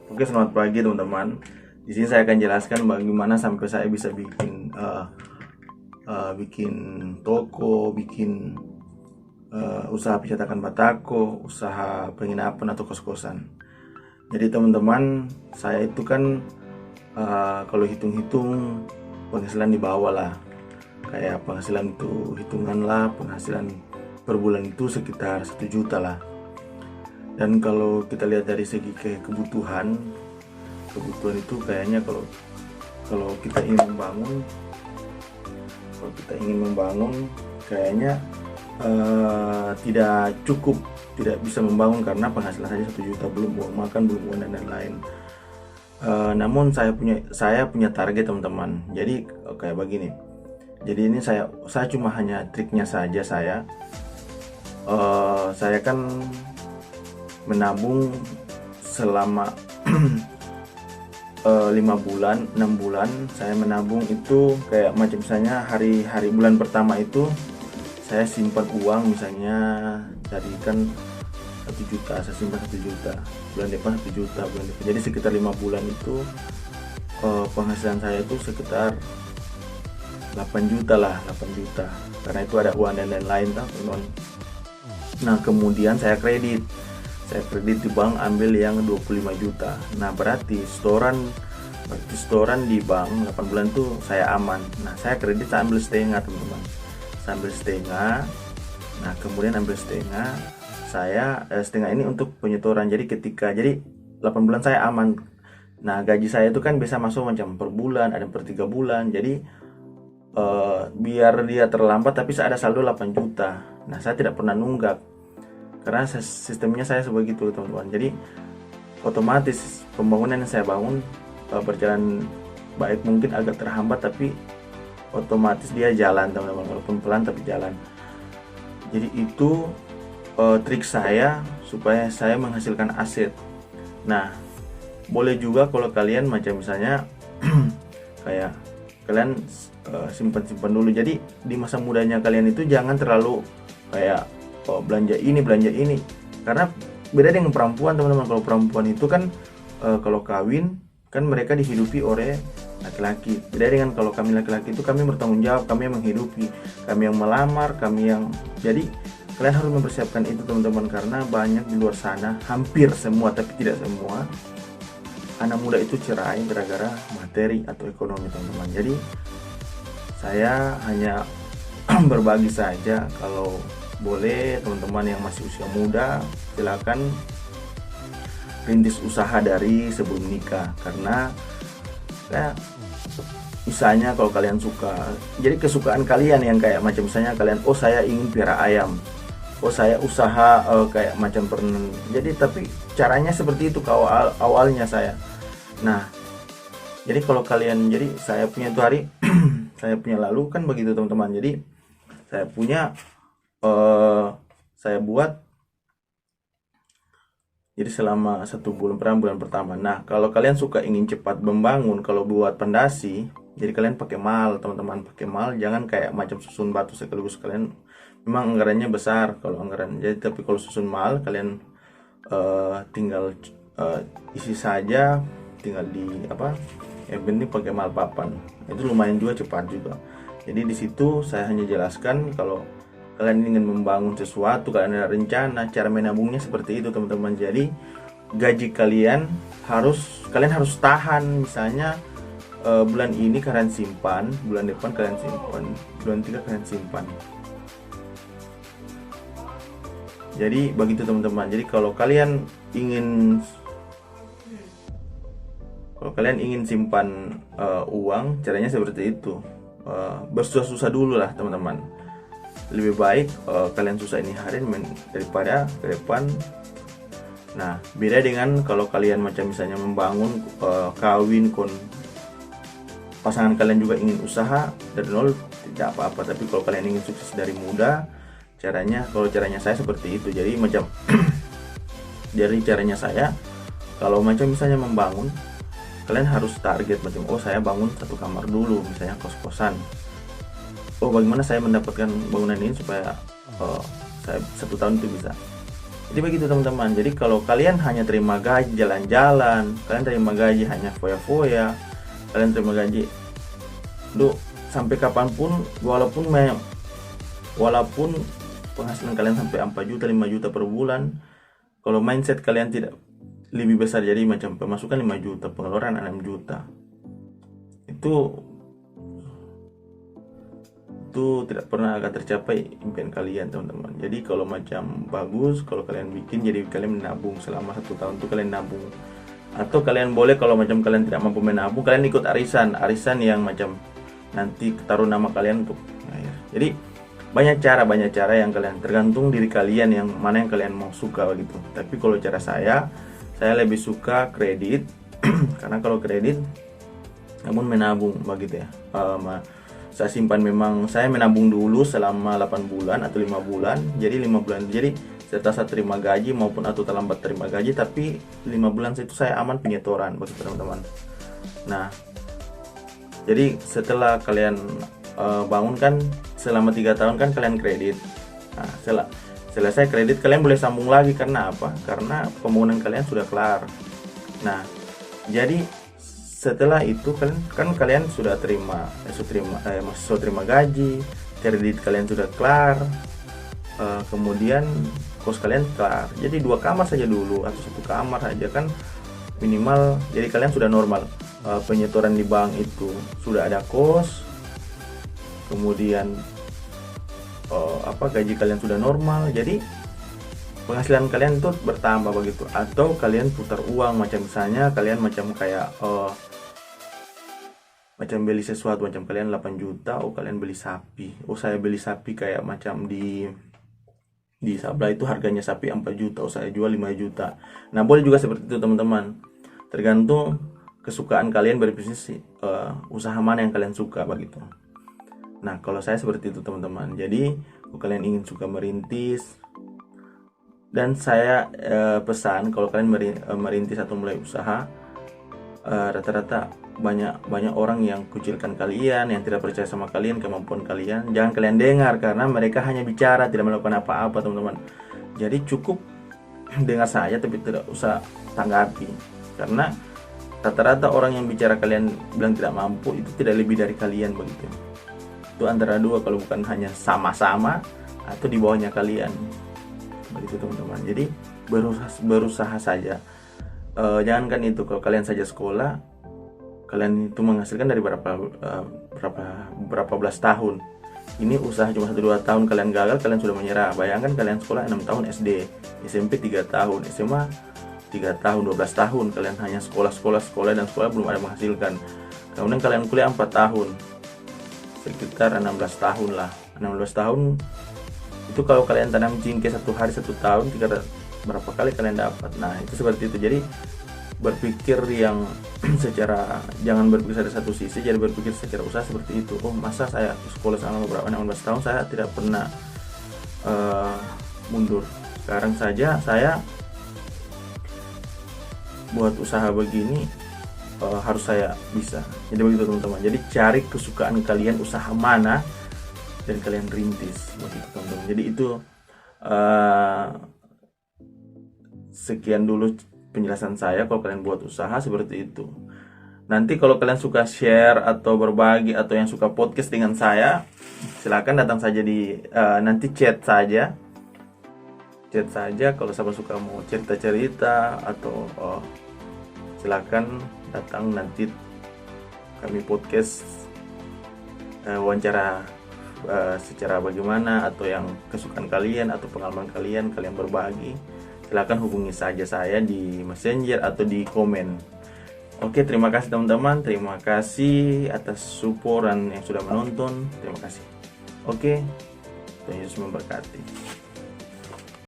Oke, selamat pagi teman-teman. Di sini saya akan jelaskan bagaimana sampai saya bisa bikin toko, bikin usaha pencetakan batako, usaha penginapan atau kos-kosan. Jadi teman-teman, saya itu kan kalau hitung-hitung penghasilan di bawah lah. Kayak penghasilan itu hitungan lah, penghasilan per bulan itu sekitar 1 juta lah. Dan kalau kita lihat dari segi kebutuhan itu kayaknya kalau kalau kita ingin membangun kalau kita ingin membangun kayaknya tidak cukup, tidak bisa membangun karena penghasilan saja 1 juta, belum uang makan, belum uang dan lain-lain. Namun saya punya target teman-teman. Jadi kayak begini. Jadi ini saya cuma hanya triknya saja. Saya kan menabung selama 5 bulan, 6 bulan. Saya menabung itu kayak macam misalnya hari bulan pertama itu saya simpan uang, misalnya dari kan 1 juta, saya simpan 1 juta, bulan depan 1 juta, bulan depan. Jadi sekitar 5 bulan itu penghasilan saya itu sekitar 8 juta lah, 8 juta, karena itu ada uang dan lain-lain teman. Nah kemudian saya kredit di bank, ambil yang 25 juta. Nah berarti setoran di bank 8 bulan tuh saya aman. Nah saya kredit, saya ambil setengah teman-teman, saya ambil setengah. Nah kemudian ambil setengah, setengah ini untuk penyetoran. Jadi 8 bulan saya aman. Nah gaji saya itu kan bisa masuk macam per bulan, ada per 3 bulan. Jadi biar dia terlambat tapi saya ada saldo 8 juta. Nah saya tidak pernah nunggak karena sistemnya saya seperti itu teman-teman. Jadi otomatis pembangunan yang saya bangun berjalan baik, mungkin agak terhambat tapi otomatis dia jalan teman-teman, walaupun pelan tapi jalan. Jadi itu trik saya supaya saya menghasilkan aset. Nah boleh juga kalau kalian macam misalnya kayak kalian simpan dulu. Jadi di masa mudanya kalian itu jangan terlalu kayak belanja ini, karena beda dengan perempuan teman-teman. Kalau perempuan itu kan kalau kawin kan mereka dihidupi oleh laki-laki. Beda dengan kalau kami laki-laki itu kami bertanggung jawab, kami yang menghidupi, kami yang melamar, jadi kalian harus mempersiapkan itu teman-teman, karena banyak di luar sana, hampir semua tapi tidak semua anak muda itu cerai gara-gara materi atau ekonomi teman-teman. Jadi saya hanya berbagi saja. Kalau boleh teman-teman yang masih usia muda, silakan rintis usaha dari sebelum nikah, karena ya, misalnya kalau kalian suka, jadi kesukaan kalian yang kayak macam misalnya kalian, oh saya ingin piara ayam, oh saya usaha kayak macam pernah, jadi tapi caranya seperti itu ke awalnya saya. Nah jadi kalau kalian, jadi saya punya itu hari saya punya lalu kan begitu teman-teman. Jadi saya punya saya buat jadi selama 1 bulan pertama. Nah kalau kalian suka ingin cepat membangun, kalau buat pondasi, jadi kalian pakai mal teman-teman, pakai mal, jangan kayak macam susun batu sekaligus. Kalian memang anggarannya besar kalau anggaran, jadi tapi kalau susun mal kalian tinggal isi saja, tinggal di apa, yang penting pakai mal papan, itu lumayan juga, cepat juga. Jadi di situ saya hanya jelaskan kalau kalian ingin membangun sesuatu, kalian ada rencana, cara menabungnya seperti itu teman-teman. Jadi gaji kalian harus tahan. Misalnya bulan ini kalian simpan, bulan depan kalian simpan, bulan 3 kalian simpan. Jadi begitu teman-teman. Jadi kalau kalian ingin simpan uang, caranya seperti itu. Bersusah-susah dulu lah teman-teman. Lebih baik kalian susah ini hari daripada ke depan. Nah beda dengan kalau kalian macam misalnya membangun kawin pasangan kalian juga ingin usaha dari nol, tidak apa-apa. Tapi kalau kalian ingin sukses dari muda, kalau caranya saya seperti itu. Jadi macam dari caranya saya, kalau macam misalnya membangun, kalian harus target macam, oh saya bangun 1 kamar dulu, misalnya kos-kosan. Oh bagaimana saya mendapatkan bangunan ini supaya saya 1 tahun itu bisa. Jadi begitu teman-teman. Jadi kalau kalian hanya terima gaji jalan-jalan, kalian terima gaji hanya foya-foya, kalian terima gaji sampai kapanpun, walaupun penghasilan kalian sampai 4 juta 5 juta per bulan, kalau mindset kalian tidak lebih besar, jadi macam pemasukan 5 juta pengeluaran 6 juta, itu tidak pernah akan tercapai impian kalian teman-teman. Jadi kalau macam bagus kalau kalian bikin, jadi kalian menabung selama 1 tahun tuh kalian nabung, atau kalian boleh kalau macam kalian tidak mampu menabung, kalian ikut arisan yang macam nanti taruh nama kalian untuk jadi banyak cara yang kalian, tergantung diri kalian yang mana yang kalian mau suka begitu. Tapi kalau cara saya lebih suka kredit karena kalau kredit namun menabung begitu ya. Saya simpan, memang saya menabung dulu selama 8 bulan atau 5 bulan. Jadi 5 bulan, jadi setelah saya terima gaji maupun atau terlambat terima gaji, tapi 5 bulan itu saya aman penyetoran begitu teman-teman. Nah, jadi setelah kalian bangun kan selama 3 tahun kan kalian kredit. Nah, selesai kredit kalian boleh sambung lagi, karena apa? Karena pembangunan kalian sudah kelar. Nah, jadi setelah itu kalian sudah terima gaji, kredit kalian sudah kelar, kemudian kos kalian kelar. Jadi 2 kamar saja dulu atau 1 kamar saja kan minimal. Jadi kalian sudah normal, penyetoran di bank itu sudah ada kos, kemudian gaji kalian sudah normal, jadi penghasilan kalian itu bertambah begitu. Atau kalian putar uang, macam misalnya kalian macam kayak macam beli sesuatu, macam kalian 8 juta, kalian beli sapi, saya beli sapi kayak macam di Sabla itu harganya sapi 4 juta, saya jual 5 juta. Nah, boleh juga seperti itu teman-teman, tergantung kesukaan kalian berbisnis, usaha mana yang kalian suka begitu. Nah, kalau saya seperti itu teman-teman. Jadi kalau kalian ingin suka merintis, dan saya pesan kalau kalian merintis atau mulai usaha, rata-rata banyak orang yang kucilkan kalian, yang tidak percaya sama kalian, kemampuan kalian. Jangan kalian dengar, karena mereka hanya bicara, tidak melakukan apa-apa teman-teman. Jadi cukup dengar saja, tapi tidak usah tanggapi, karena rata-rata orang yang bicara kalian bilang tidak mampu itu tidak lebih dari kalian begitu. Itu antara dua, kalau bukan hanya sama-sama atau di bawahnya kalian begitu teman-teman. Jadi berusaha saja. Jangankan itu, kalau kalian saja sekolah, kalian itu menghasilkan dari berapa belas tahun. Ini usaha cuma 1-2 tahun kalian gagal, kalian sudah menyerah. Bayangkan kalian sekolah 6 tahun SD, SMP 3 tahun, SMA 3 tahun, 12 tahun kalian hanya sekolah dan sekolah belum ada menghasilkan. Kemudian kalian kuliah 4 tahun, sekitar 16 tahun lah. 16 tahun itu kalau kalian tanam cingkeh 1 hari 1 tahun, berapa kali kalian dapat. Nah, itu seperti itu. Jadi berpikir yang jangan berpikir dari satu sisi, jadi berpikir secara usaha seperti itu. Masa saya sekolah selama 16 tahun saya tidak pernah mundur. Sekarang saja saya buat usaha begini, harus saya bisa. Jadi begitu teman-teman. Jadi cari kesukaan kalian, usaha mana, dan kalian rintis begitu teman-teman. Jadi itu sekian dulu penjelasan saya. Kalau kalian buat usaha seperti itu, nanti kalau kalian suka share atau berbagi, atau yang suka podcast dengan saya, silakan datang saja di nanti chat saja kalau siapa suka mau cerita-cerita atau silakan datang, nanti kami podcast wawancara secara bagaimana, atau yang kesukaan kalian atau pengalaman kalian berbagi. Silakan hubungi saja saya di Messenger atau di komen. Oke, terima kasih teman-teman. Terima kasih atas support dan yang sudah menonton. Terima kasih. Oke, Tuhan Yesus memberkati.